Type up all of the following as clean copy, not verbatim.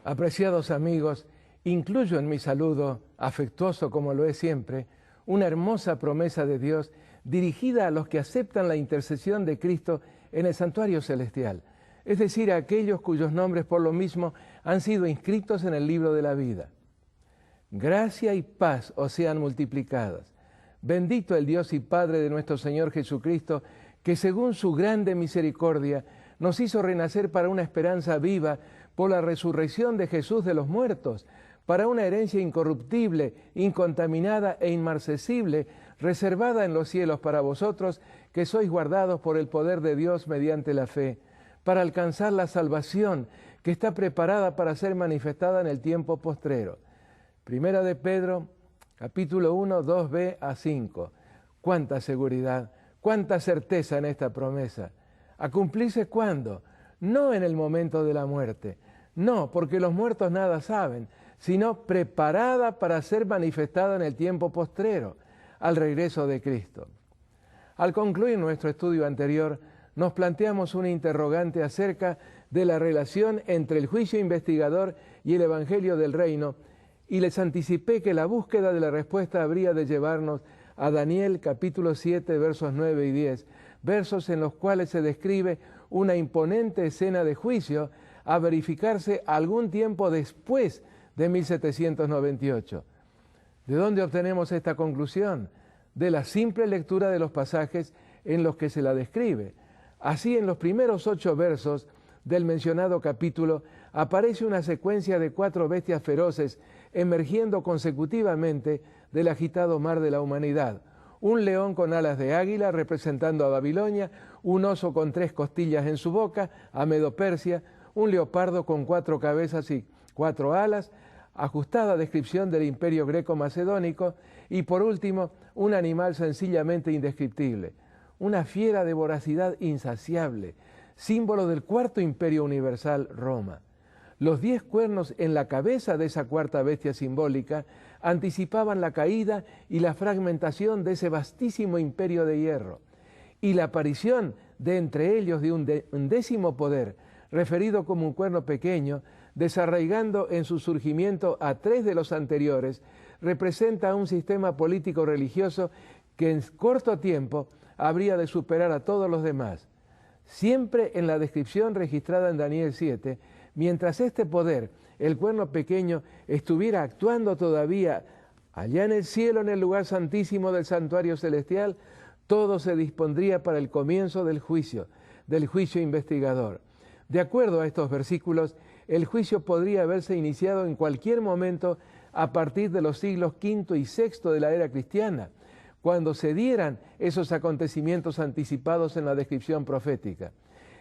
Apreciados amigos, incluyo en mi saludo, afectuoso como lo es siempre, una hermosa promesa de Dios dirigida a los que aceptan la intercesión de Cristo en el santuario celestial, es decir, a aquellos cuyos nombres por lo mismo han sido inscritos en el libro de la vida. Gracia y paz os sean multiplicadas. Bendito el Dios y Padre de nuestro Señor Jesucristo, que según su grande misericordia nos hizo renacer para una esperanza viva por la resurrección de Jesús de los muertos, para una herencia incorruptible, incontaminada e inmarcesible, reservada en los cielos para vosotros, que sois guardados por el poder de Dios mediante la fe, para alcanzar la salvación que está preparada para ser manifestada en el tiempo postrero. Primera de Pedro, capítulo 1, 2b a 5. Cuánta seguridad, cuánta certeza en esta promesa. ¿A cumplirse cuándo? No en el momento de la muerte. No, porque los muertos nada saben, sino preparada para ser manifestada en el tiempo postrero, al regreso de Cristo. Al concluir nuestro estudio anterior, nos planteamos una interrogante acerca de la relación entre el juicio investigador y el Evangelio del Reino, y les anticipé que la búsqueda de la respuesta habría de llevarnos a Daniel capítulo 7, versos 9 y 10, versos en los cuales se describe una imponente escena de juicio a verificarse algún tiempo después de 1798. ¿De dónde obtenemos esta conclusión? De la simple lectura de los pasajes en los que se la describe. Así, en los primeros 8 versos del mencionado capítulo aparece una secuencia de 4 bestias feroces emergiendo consecutivamente del agitado mar de la humanidad. Un león con alas de águila representando a Babilonia, un oso con 3 costillas en su boca, a Medo-Persia, un leopardo con 4 cabezas y 4 alas, ajustada descripción del imperio greco-macedónico, y por último, un animal sencillamente indescriptible, una fiera de voracidad insaciable, símbolo del cuarto imperio universal, Roma. Los 10 cuernos en la cabeza de esa cuarta bestia simbólica anticipaban la caída y la fragmentación de ese vastísimo imperio de hierro, y la aparición de entre ellos de un 10º poder, referido como un cuerno pequeño, desarraigando en su surgimiento a 3 de los anteriores, representa un sistema político-religioso que en corto tiempo habría de superar a todos los demás. Siempre en la descripción registrada en Daniel 7, mientras este poder, el cuerno pequeño, estuviera actuando todavía allá en el cielo, en el lugar santísimo del santuario celestial, todo se dispondría para el comienzo del juicio investigador. De acuerdo a estos versículos, el juicio podría haberse iniciado en cualquier momento a partir de los siglos V y VI de la era cristiana, cuando se dieran esos acontecimientos anticipados en la descripción profética.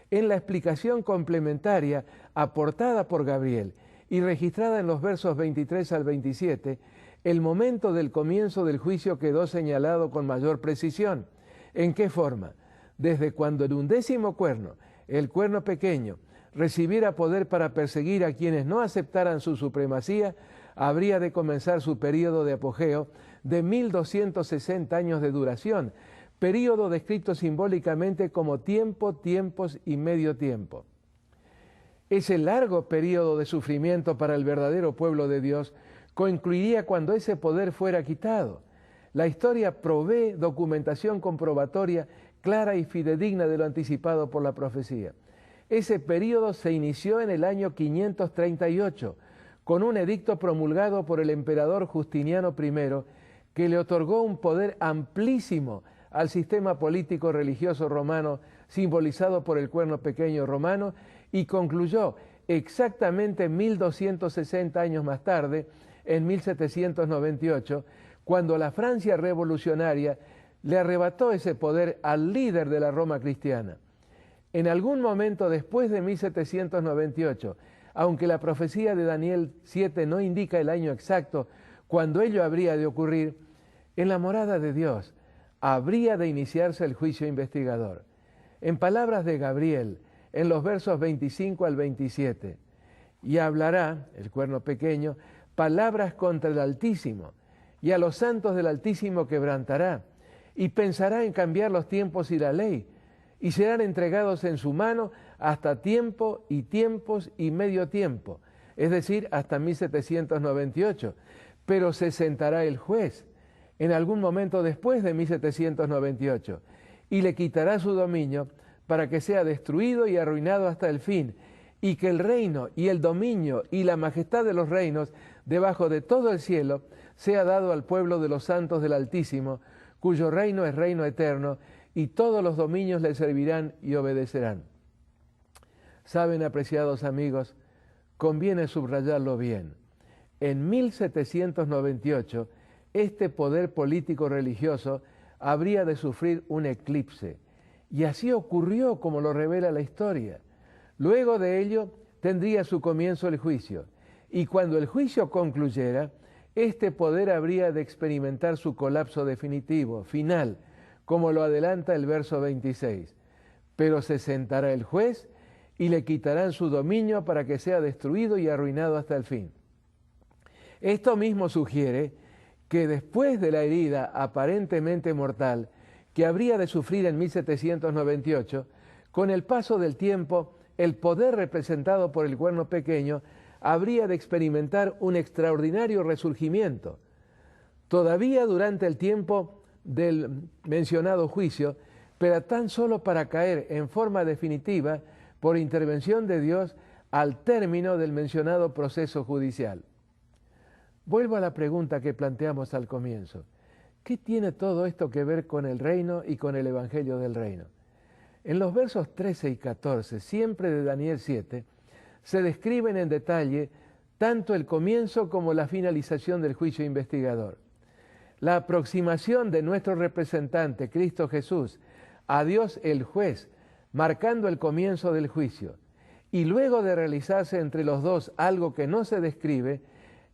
En la explicación complementaria aportada por Gabriel y registrada en los versos 23 al 27, el momento del comienzo del juicio quedó señalado con mayor precisión. ¿En qué forma? Desde cuando el 11º cuerno, el cuerno pequeño, recibiera poder para perseguir a quienes no aceptaran su supremacía, habría de comenzar su período de apogeo de 1260 años de duración, período descrito simbólicamente como tiempo, tiempos y medio tiempo. Ese largo período de sufrimiento para el verdadero pueblo de Dios concluiría cuando ese poder fuera quitado. La historia provee documentación comprobatoria clara y fidedigna de lo anticipado por la profecía. Ese período se inició en el año 538, con un edicto promulgado por el emperador Justiniano I, que le otorgó un poder amplísimo al sistema político religioso romano, simbolizado por el cuerno pequeño romano, y concluyó exactamente 1260 años más tarde, en 1798, cuando la Francia revolucionaria le arrebató ese poder al líder de la Roma cristiana. En algún momento después de 1798, aunque la profecía de Daniel 7 no indica el año exacto cuando ello habría de ocurrir, en la morada de Dios habría de iniciarse el juicio investigador. En palabras de Gabriel, en los versos 25 al 27, y hablará, el cuerno pequeño, palabras contra el Altísimo, y a los santos del Altísimo quebrantará, y pensará en cambiar los tiempos y la ley, y serán entregados en su mano hasta tiempo y tiempos y medio tiempo, es decir, hasta 1798, pero se sentará el juez en algún momento después de 1798 y le quitará su dominio para que sea destruido y arruinado hasta el fin, y que el reino y el dominio y la majestad de los reinos debajo de todo el cielo sea dado al pueblo de los santos del Altísimo, cuyo reino es reino eterno, y todos los dominios le servirán y obedecerán. Saben, apreciados amigos, conviene subrayarlo bien. En 1798, este poder político religioso habría de sufrir un eclipse, y así ocurrió como lo revela la historia. Luego de ello tendría su comienzo el juicio, y cuando el juicio concluyera, este poder habría de experimentar su colapso definitivo, final, como lo adelanta el verso 26. Pero se sentará el juez y le quitarán su dominio para que sea destruido y arruinado hasta el fin. Esto mismo sugiere que después de la herida aparentemente mortal que habría de sufrir en 1798, con el paso del tiempo, el poder representado por el cuerno pequeño habría de experimentar un extraordinario resurgimiento. Todavía durante el tiempo del mencionado juicio, pero tan solo para caer en forma definitiva por intervención de Dios al término del mencionado proceso judicial. Vuelvo a la pregunta que planteamos al comienzo. ¿Qué tiene todo esto que ver con el reino y con el evangelio del reino? En los versos 13 y 14, siempre de Daniel 7, se describen en detalle tanto el comienzo como la finalización del juicio investigador. La aproximación de nuestro representante, Cristo Jesús, a Dios el juez, marcando el comienzo del juicio, y luego de realizarse entre los dos algo que no se describe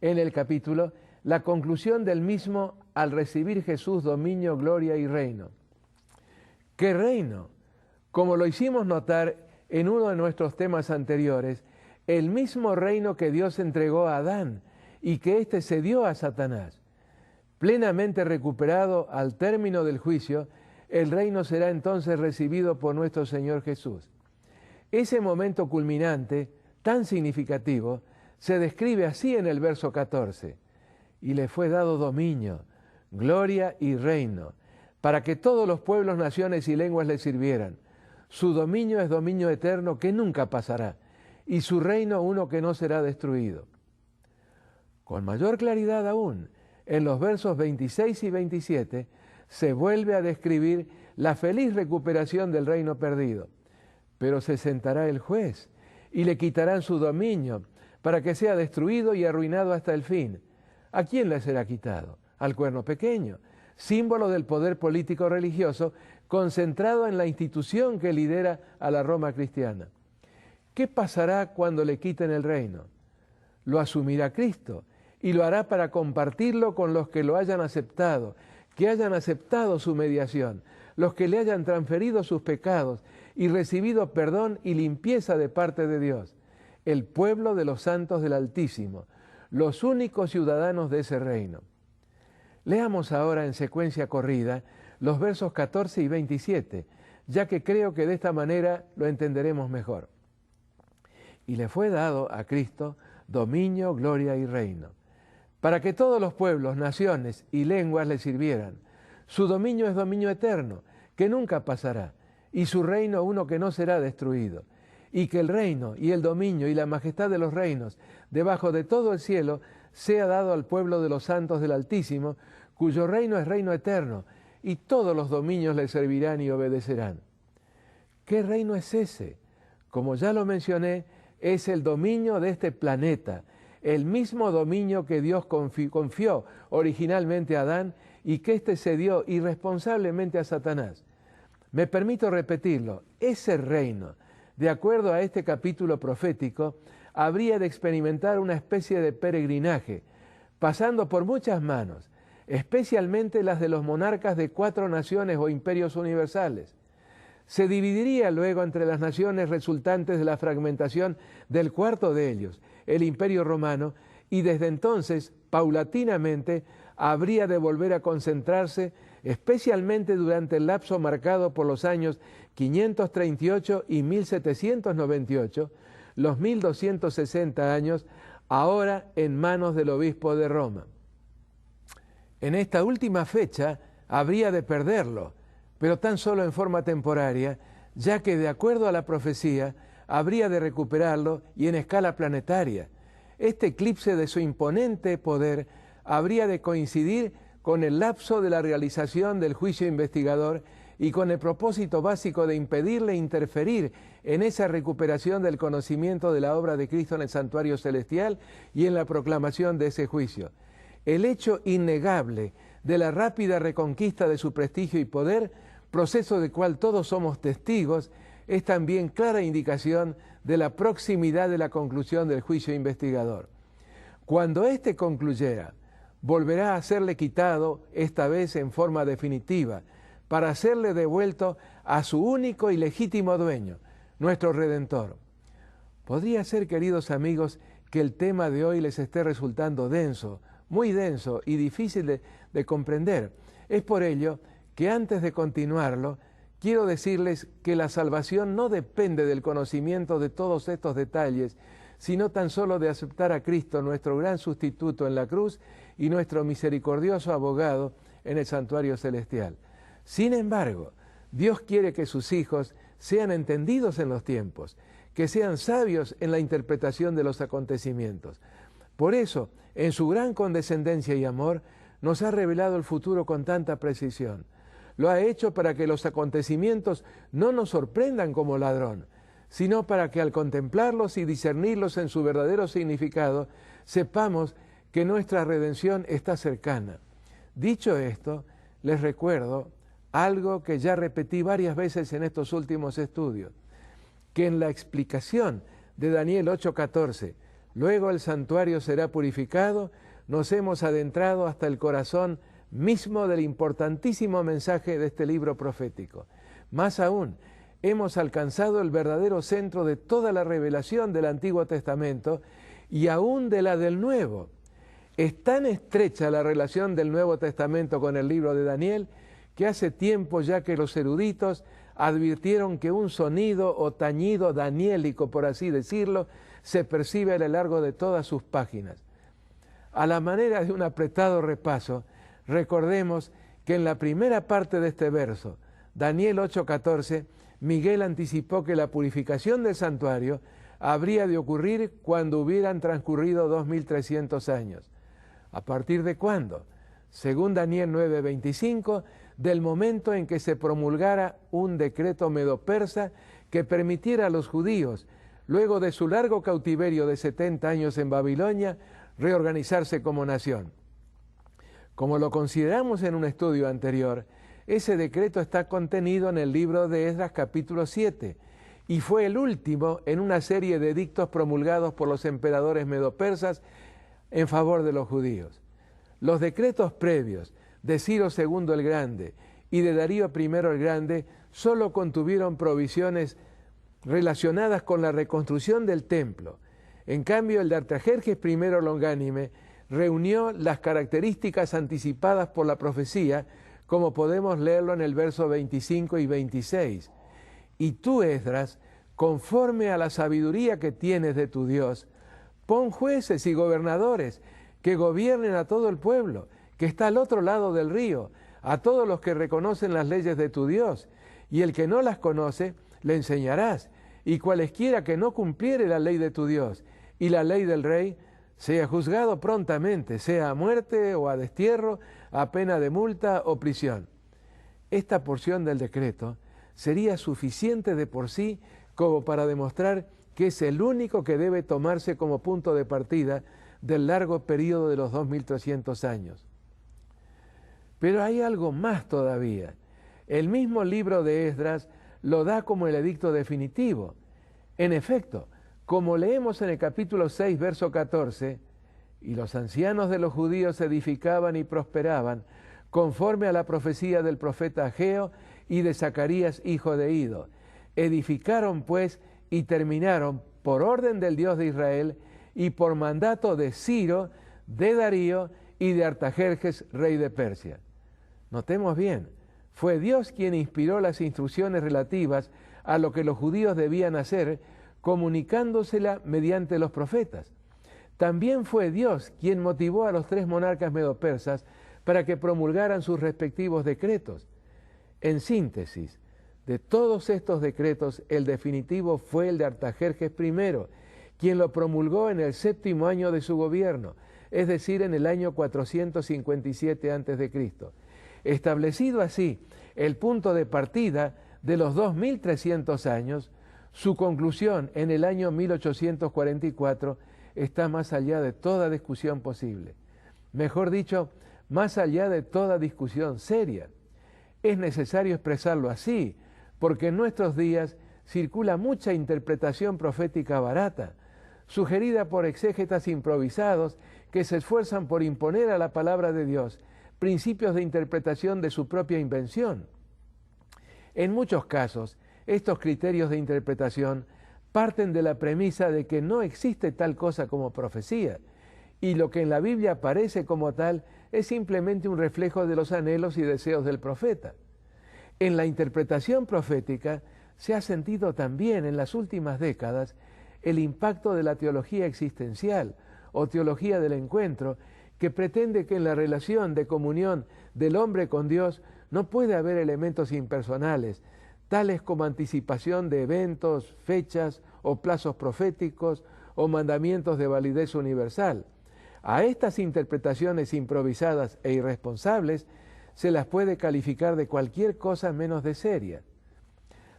en el capítulo, la conclusión del mismo al recibir Jesús dominio, gloria y reino. ¿Qué reino? Como lo hicimos notar en uno de nuestros temas anteriores, el mismo reino que Dios entregó a Adán y que éste cedió a Satanás. Plenamente recuperado al término del juicio, el reino será entonces recibido por nuestro Señor Jesús. Ese momento culminante, tan significativo, se describe así en el verso 14. Y le fue dado dominio, gloria y reino, para que todos los pueblos, naciones y lenguas le sirvieran. Su dominio es dominio eterno que nunca pasará, y su reino uno que no será destruido. Con mayor claridad aún, en los versos 26 y 27, se vuelve a describir la feliz recuperación del reino perdido. Pero se sentará el juez, y le quitarán su dominio, para que sea destruido y arruinado hasta el fin. ¿A quién le será quitado? Al cuerno pequeño, símbolo del poder político religioso concentrado en la institución que lidera a la Roma cristiana. ¿Qué pasará cuando le quiten el reino? Lo asumirá Cristo y lo hará para compartirlo con los que lo hayan aceptado, que hayan aceptado su mediación, los que le hayan transferido sus pecados y recibido perdón y limpieza de parte de Dios, el pueblo de los santos del Altísimo, los únicos ciudadanos de ese reino. Leamos ahora en secuencia corrida los versos 14 y 27, ya que creo que de esta manera lo entenderemos mejor. Y le fue dado a Cristo dominio, gloria y reino, para que todos los pueblos, naciones y lenguas le sirvieran. Su dominio es dominio eterno, que nunca pasará, y su reino uno que no será destruido. Y que el reino y el dominio y la majestad de los reinos, debajo de todo el cielo, sea dado al pueblo de los santos del Altísimo, cuyo reino es reino eterno, y todos los dominios le servirán y obedecerán. ¿Qué reino es ese? Como ya lo mencioné, es el dominio de este planeta, el mismo dominio que Dios confió originalmente a Adán y que éste cedió irresponsablemente a Satanás. Me permito repetirlo, ese reino, de acuerdo a este capítulo profético, habría de experimentar una especie de peregrinaje, pasando por muchas manos, especialmente las de los monarcas de 4 naciones o imperios universales. Se dividiría luego entre las naciones resultantes de la fragmentación del cuarto de ellos, el Imperio Romano, y desde entonces, paulatinamente, habría de volver a concentrarse, especialmente durante el lapso marcado por los años 538 y 1798, los 1260 años, ahora en manos del obispo de Roma. En esta última fecha habría de perderlo, pero tan solo en forma temporaria, ya que de acuerdo a la profecía, habría de recuperarlo y en escala planetaria. Este eclipse de su imponente poder habría de coincidir con el lapso de la realización del juicio investigador y con el propósito básico de impedirle interferir en esa recuperación del conocimiento de la obra de Cristo en el santuario celestial y en la proclamación de ese juicio. El hecho innegable de la rápida reconquista de su prestigio y poder, proceso del cual todos somos testigos, es también clara indicación de la proximidad de la conclusión del juicio investigador. Cuando éste concluyera, volverá a serle quitado, esta vez en forma definitiva, para serle devuelto a su único y legítimo dueño, nuestro Redentor. Podría ser, queridos amigos, que el tema de hoy les esté resultando denso, muy denso y difícil de comprender. Es por ello que antes de continuarlo, quiero decirles que la salvación no depende del conocimiento de todos estos detalles, sino tan solo de aceptar a Cristo, nuestro gran sustituto en la cruz y nuestro misericordioso abogado en el santuario celestial. Sin embargo, Dios quiere que sus hijos sean entendidos en los tiempos, que sean sabios en la interpretación de los acontecimientos. Por eso, en su gran condescendencia y amor, nos ha revelado el futuro con tanta precisión. Lo ha hecho para que los acontecimientos no nos sorprendan como ladrón, sino para que al contemplarlos y discernirlos en su verdadero significado, sepamos que nuestra redención está cercana. Dicho esto, les recuerdo algo que ya repetí varias veces en estos últimos estudios, que en la explicación de Daniel 8:14, luego el santuario será purificado, nos hemos adentrado hasta el corazón mismo del importantísimo mensaje de este libro profético. Más aún, hemos alcanzado el verdadero centro de toda la revelación del Antiguo Testamento y aún de la del Nuevo. Es tan estrecha la relación del Nuevo Testamento con el libro de Daniel que hace tiempo ya que los eruditos advirtieron que un sonido o tañido daniélico, por así decirlo, se percibe a lo largo de todas sus páginas. A la manera de un apretado repaso, recordemos que en la primera parte de este verso, Daniel 8:14, Miguel anticipó que la purificación del santuario habría de ocurrir cuando hubieran transcurrido 2300 años. ¿A partir de cuándo? Según Daniel 9:25, del momento en que se promulgara un decreto medo-persa que permitiera a los judíos, luego de su largo cautiverio de 70 años en Babilonia, reorganizarse como nación. Como lo consideramos en un estudio anterior, ese decreto está contenido en el libro de Esdras capítulo 7 y fue el último en una serie de edictos promulgados por los emperadores medo-persas en favor de los judíos. Los decretos previos de Ciro II el Grande y de Darío I el Grande solo contuvieron provisiones relacionadas con la reconstrucción del templo. En cambio, el de Artajerjes I Longánime reunió las características anticipadas por la profecía, como podemos leerlo en el verso 25 y 26. Y tú, Esdras, conforme a la sabiduría que tienes de tu Dios, pon jueces y gobernadores que gobiernen a todo el pueblo, que está al otro lado del río, a todos los que reconocen las leyes de tu Dios, y el que no las conoce, le enseñarás, y cualesquiera que no cumpliere la ley de tu Dios y la ley del rey, sea juzgado prontamente, sea a muerte o a destierro, a pena de multa o prisión. Esta porción del decreto sería suficiente de por sí como para demostrar que es el único que debe tomarse como punto de partida del largo periodo de los 2300 años. Pero hay algo más todavía. El mismo libro de Esdras lo da como el edicto definitivo. En efecto, como leemos en el capítulo 6, verso 14, y los ancianos de los judíos edificaban y prosperaban, conforme a la profecía del profeta Ageo y de Zacarías, hijo de Ido. Edificaron, pues, y terminaron por orden del Dios de Israel y por mandato de Ciro, de Darío y de Artajerjes, rey de Persia. Notemos bien, fue Dios quien inspiró las instrucciones relativas a lo que los judíos debían hacer, comunicándosela mediante los profetas. También fue Dios quien motivó a los 3 monarcas medopersas para que promulgaran sus respectivos decretos. En síntesis, de todos estos decretos, el definitivo fue el de Artajerjes I, quien lo promulgó en el 7º año de su gobierno, es decir, en el año 457 a.C., establecido así el punto de partida de los 2300 años. Su conclusión en el año 1844 está más allá de toda discusión posible. Mejor dicho, más allá de toda discusión seria. Es necesario expresarlo así, porque en nuestros días circula mucha interpretación profética barata, sugerida por exégetas improvisados que se esfuerzan por imponer a la palabra de Dios principios de interpretación de su propia invención. En muchos casos, estos criterios de interpretación parten de la premisa de que no existe tal cosa como profecía, y lo que en la Biblia aparece como tal es simplemente un reflejo de los anhelos y deseos del profeta. En la interpretación profética se ha sentido también en las últimas décadas el impacto de la teología existencial o teología del encuentro, que pretende que en la relación de comunión del hombre con Dios no puede haber elementos impersonales, tales como anticipación de eventos, fechas o plazos proféticos o mandamientos de validez universal. A estas interpretaciones improvisadas e irresponsables se las puede calificar de cualquier cosa menos de seria.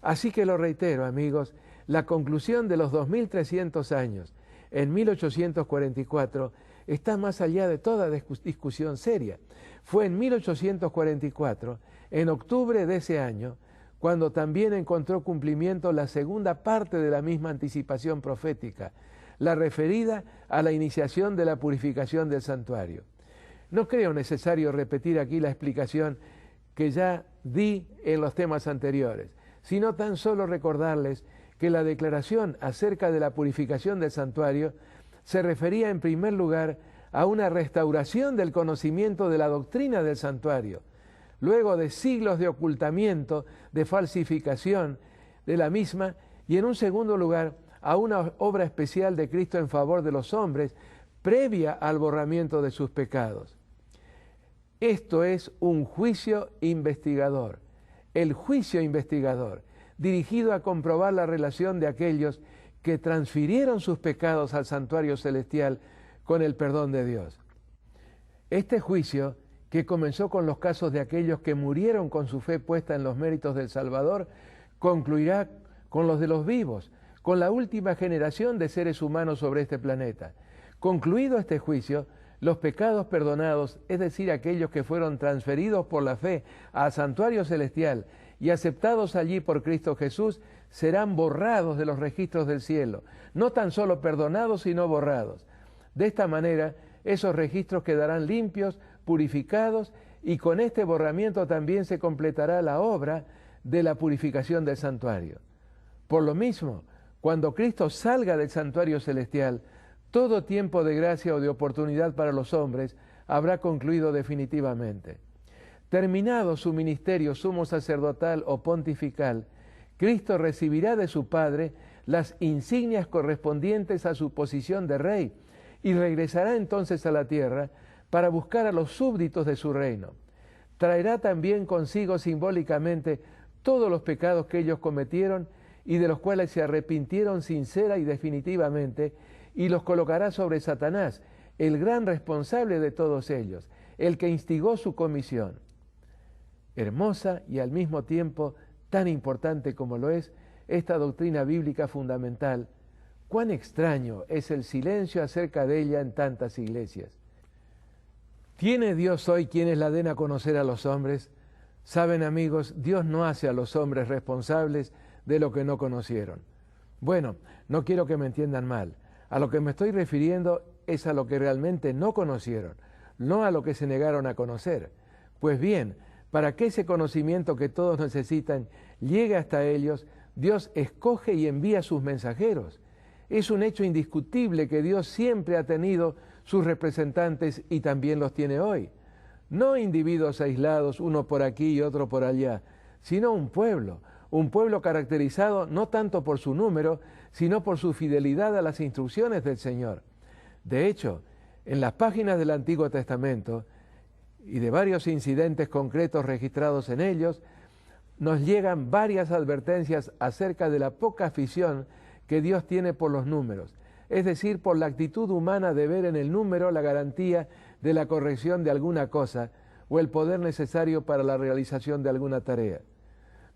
Así que lo reitero, amigos, la conclusión de los 2300 años en 1844 está más allá de toda discusión seria. Fue en 1844, en octubre de ese año, cuando también encontró cumplimiento la segunda parte de la misma anticipación profética, la referida a la iniciación de la purificación del santuario. No creo necesario repetir aquí la explicación que ya di en los temas anteriores, sino tan solo recordarles que la declaración acerca de la purificación del santuario se refería en primer lugar a una restauración del conocimiento de la doctrina del santuario, luego de siglos de ocultamiento, de falsificación de la misma, y en un segundo lugar a una obra especial de Cristo en favor de los hombres, previa al borramiento de sus pecados. Esto es un juicio investigador, el juicio investigador, dirigido a comprobar la relación de aquellos que transfirieron sus pecados al santuario celestial con el perdón de Dios. Este juicio, que comenzó con los casos de aquellos que murieron con su fe puesta en los méritos del Salvador, concluirá con los de los vivos, con la última generación de seres humanos sobre este planeta. Concluido este juicio, los pecados perdonados, es decir, aquellos que fueron transferidos por la fe al santuario celestial y aceptados allí por Cristo Jesús, serán borrados de los registros del cielo, no tan solo perdonados, sino borrados. De esta manera, esos registros quedarán limpios, purificados, y con este borramiento también se completará la obra de la purificación del santuario. Por lo mismo, cuando Cristo salga del santuario celestial, todo tiempo de gracia o de oportunidad para los hombres habrá concluido definitivamente. Terminado su ministerio sumo sacerdotal o pontifical, Cristo recibirá de su Padre las insignias correspondientes a su posición de Rey y regresará entonces a la tierra para buscar a los súbditos de su reino. Traerá también consigo simbólicamente todos los pecados que ellos cometieron y de los cuales se arrepintieron sincera y definitivamente, y los colocará sobre Satanás, el gran responsable de todos ellos, el que instigó su comisión. Hermosa y al mismo tiempo tan importante como lo es esta doctrina bíblica fundamental, cuán extraño es el silencio acerca de ella en tantas iglesias. ¿Tiene Dios hoy quienes la den a conocer a los hombres? Saben, amigos, Dios no hace a los hombres responsables de lo que no conocieron. Bueno, no quiero que me entiendan mal. A lo que me estoy refiriendo es a lo que realmente no conocieron, no a lo que se negaron a conocer. Pues bien, para que ese conocimiento que todos necesitan llegue hasta ellos, Dios escoge y envía sus mensajeros. Es un hecho indiscutible que Dios siempre ha tenido sus representantes y también los tiene hoy. No individuos aislados, uno por aquí y otro por allá, sino un pueblo caracterizado no tanto por su número, sino por su fidelidad a las instrucciones del Señor. De hecho, en las páginas del Antiguo Testamento y de varios incidentes concretos registrados en ellos, nos llegan varias advertencias acerca de la poca afición que Dios tiene por los números, es decir, por la actitud humana de ver en el número la garantía de la corrección de alguna cosa o el poder necesario para la realización de alguna tarea.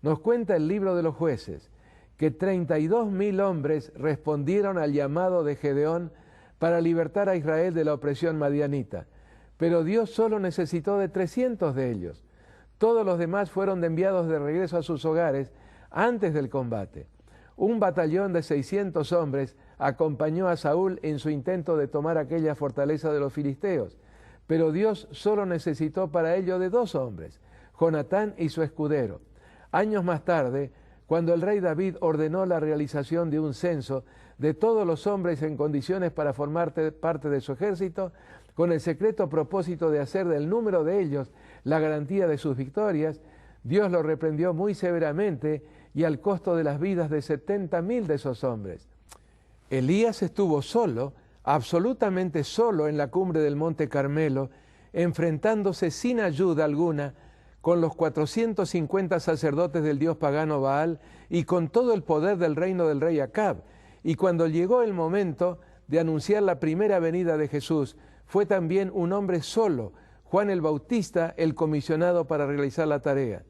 Nos cuenta el libro de los Jueces que 32.000 hombres respondieron al llamado de Gedeón para libertar a Israel de la opresión madianita, pero Dios solo necesitó de 300 de ellos. Todos los demás fueron enviados de regreso a sus hogares antes del combate. Un batallón de 600 hombres acompañó a Saúl en su intento de tomar aquella fortaleza de los filisteos, pero Dios solo necesitó para ello de 2 hombres, Jonatán y su escudero. Años más tarde, cuando el rey David ordenó la realización de un censo de todos los hombres en condiciones para formar parte de su ejército, con el secreto propósito de hacer del número de ellos la garantía de sus victorias, Dios lo reprendió muy severamente y al costo de las vidas de 70.000 de esos hombres. Elías estuvo solo, absolutamente solo en la cumbre del Monte Carmelo, enfrentándose sin ayuda alguna con los 450 sacerdotes del dios pagano Baal y con todo el poder del reino del rey Acab. Y cuando llegó el momento de anunciar la primera venida de Jesús, fue también un hombre solo, Juan el Bautista, el comisionado para realizar la tarea.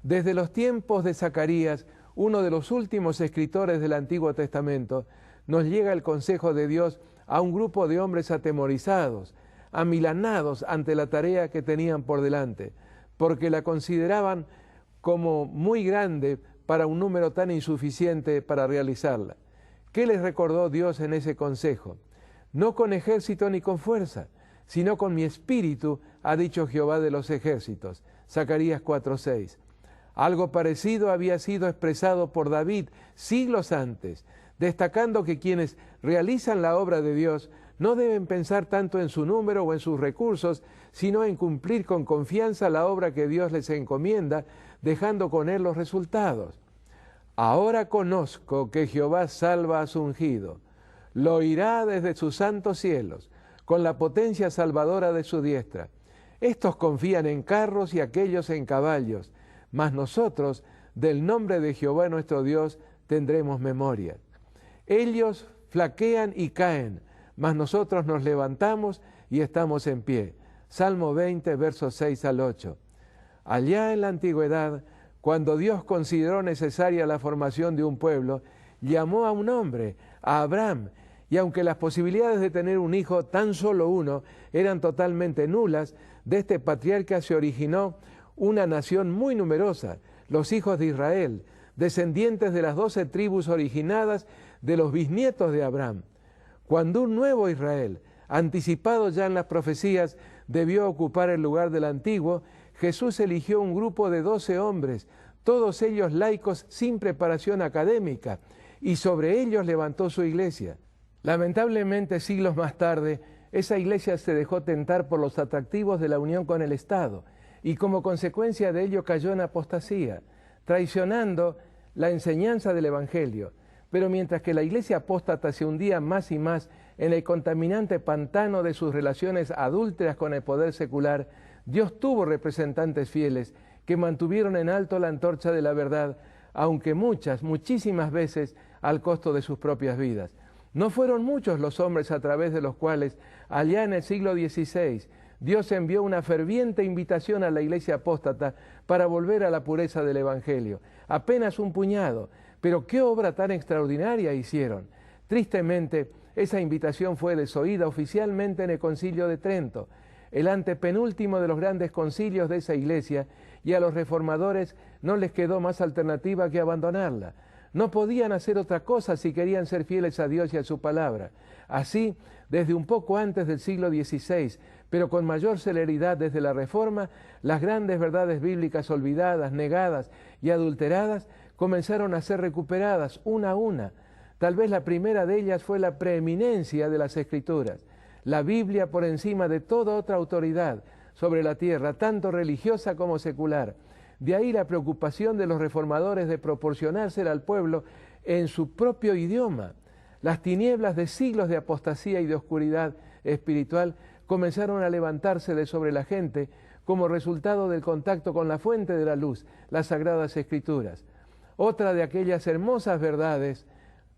Desde los tiempos de Zacarías, uno de los últimos escritores del Antiguo Testamento, nos llega el consejo de Dios a un grupo de hombres atemorizados, amilanados ante la tarea que tenían por delante, porque la consideraban como muy grande para un número tan insuficiente para realizarla. ¿Qué les recordó Dios en ese consejo? No con ejército ni con fuerza, sino con mi espíritu, ha dicho Jehová de los ejércitos. Zacarías 4:6. Algo parecido había sido expresado por David siglos antes, destacando que quienes realizan la obra de Dios no deben pensar tanto en su número o en sus recursos, sino en cumplir con confianza la obra que Dios les encomienda, dejando con él los resultados. Ahora conozco que Jehová salva a su ungido, lo oirá desde sus santos cielos, con la potencia salvadora de su diestra. Estos confían en carros y aquellos en caballos, mas nosotros, del nombre de Jehová nuestro Dios, tendremos memoria. Ellos flaquean y caen, mas nosotros nos levantamos y estamos en pie. Salmo 20, versos 6 al 8. Allá en la antigüedad, cuando Dios consideró necesaria la formación de un pueblo, llamó a un hombre, a Abraham, y aunque las posibilidades de tener un hijo, tan solo uno, eran totalmente nulas, de este patriarca se originó una nación muy numerosa, los hijos de Israel, descendientes de las 12 tribus originadas de los bisnietos de Abraham. Cuando un nuevo Israel, anticipado ya en las profecías, debió ocupar el lugar del antiguo, Jesús eligió un grupo de 12 hombres, todos ellos laicos sin preparación académica, y sobre ellos levantó su iglesia. Lamentablemente, siglos más tarde, esa iglesia se dejó tentar por los atractivos de la unión con el Estado, y como consecuencia de ello cayó en apostasía, traicionando la enseñanza del Evangelio. Pero mientras que la iglesia apóstata se hundía más y más en el contaminante pantano de sus relaciones adúlteras con el poder secular, Dios tuvo representantes fieles que mantuvieron en alto la antorcha de la verdad, aunque muchísimas veces al costo de sus propias vidas. No fueron muchos los hombres a través de los cuales, allá en el siglo XVI, Dios envió una ferviente invitación a la iglesia apóstata para volver a la pureza del Evangelio. Apenas un puñado, pero qué obra tan extraordinaria hicieron. Tristemente, esa invitación fue desoída oficialmente en el Concilio de Trento, el antepenúltimo de los grandes concilios de esa iglesia, y a los reformadores no les quedó más alternativa que abandonarla. No podían hacer otra cosa si querían ser fieles a Dios y a su palabra. Así, desde un poco antes del siglo XVI, pero con mayor celeridad desde la Reforma, las grandes verdades bíblicas olvidadas, negadas y adulteradas comenzaron a ser recuperadas una a una. Tal vez la primera de ellas fue la preeminencia de las Escrituras, la Biblia por encima de toda otra autoridad sobre la tierra, tanto religiosa como secular. De ahí la preocupación de los reformadores de proporcionársela al pueblo en su propio idioma. Las tinieblas de siglos de apostasía y de oscuridad espiritual comenzaron a levantarse de sobre la gente como resultado del contacto con la fuente de la luz, las Sagradas Escrituras. Otra de aquellas hermosas verdades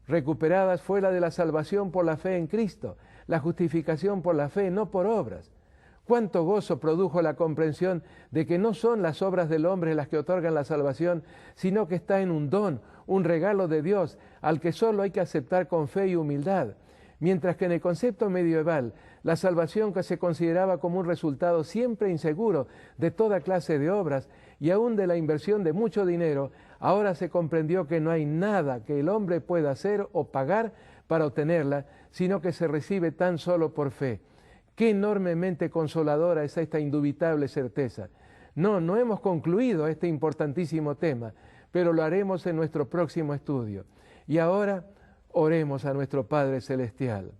recuperadas fue la de la salvación por la fe en Cristo, la justificación por la fe, no por obras. Cuánto gozo produjo la comprensión de que no son las obras del hombre las que otorgan la salvación, sino que está en un don, un regalo de Dios, al que solo hay que aceptar con fe y humildad. Mientras que en el concepto medieval, la salvación que se consideraba como un resultado siempre inseguro de toda clase de obras y aún de la inversión de mucho dinero, ahora se comprendió que no hay nada que el hombre pueda hacer o pagar para obtenerla, sino que se recibe tan solo por fe. Qué enormemente consoladora es esta indubitable certeza. No hemos concluido este importantísimo tema, pero lo haremos en nuestro próximo estudio. Y ahora oremos a nuestro Padre Celestial.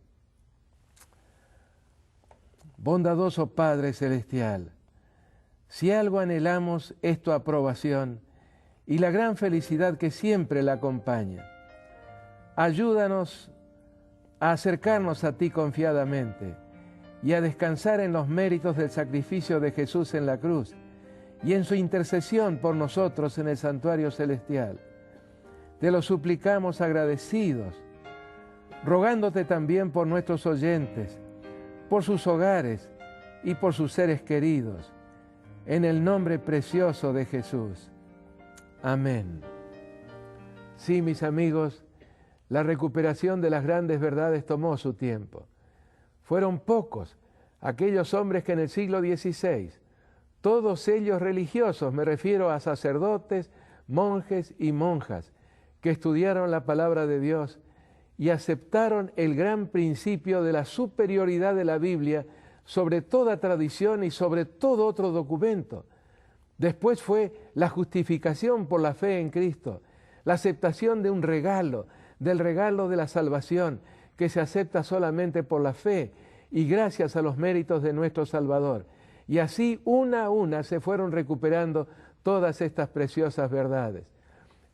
Bondadoso Padre Celestial, si algo anhelamos es tu aprobación y la gran felicidad que siempre la acompaña. Ayúdanos a acercarnos a ti confiadamente y a descansar en los méritos del sacrificio de Jesús en la cruz y en su intercesión por nosotros en el santuario celestial. Te lo suplicamos agradecidos, rogándote también por nuestros oyentes, por sus hogares y por sus seres queridos, en el nombre precioso de Jesús. Amén. Sí, mis amigos, la recuperación de las grandes verdades tomó su tiempo. Fueron pocos aquellos hombres que en el siglo XVI, todos ellos religiosos, me refiero a sacerdotes, monjes y monjas, que estudiaron la palabra de Dios y aceptaron el gran principio de la superioridad de la Biblia sobre toda tradición y sobre todo otro documento. Después fue la justificación por la fe en Cristo, la aceptación de un regalo, del regalo de la salvación, que se acepta solamente por la fe y gracias a los méritos de nuestro Salvador. Y así, una a una, se fueron recuperando todas estas preciosas verdades.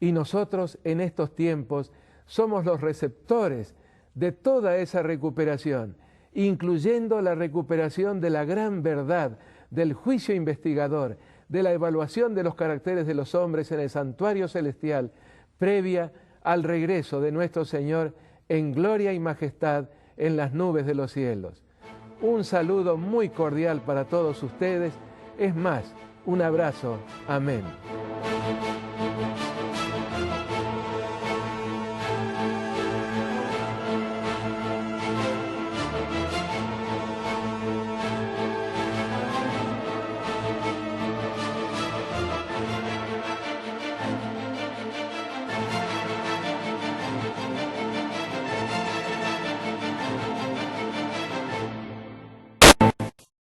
Y nosotros, en estos tiempos, somos los receptores de toda esa recuperación, incluyendo la recuperación de la gran verdad, del juicio investigador, de la evaluación de los caracteres de los hombres en el santuario celestial, previa al regreso de nuestro Señor en gloria y majestad en las nubes de los cielos. Un saludo muy cordial para todos ustedes. Es más, un abrazo. Amén.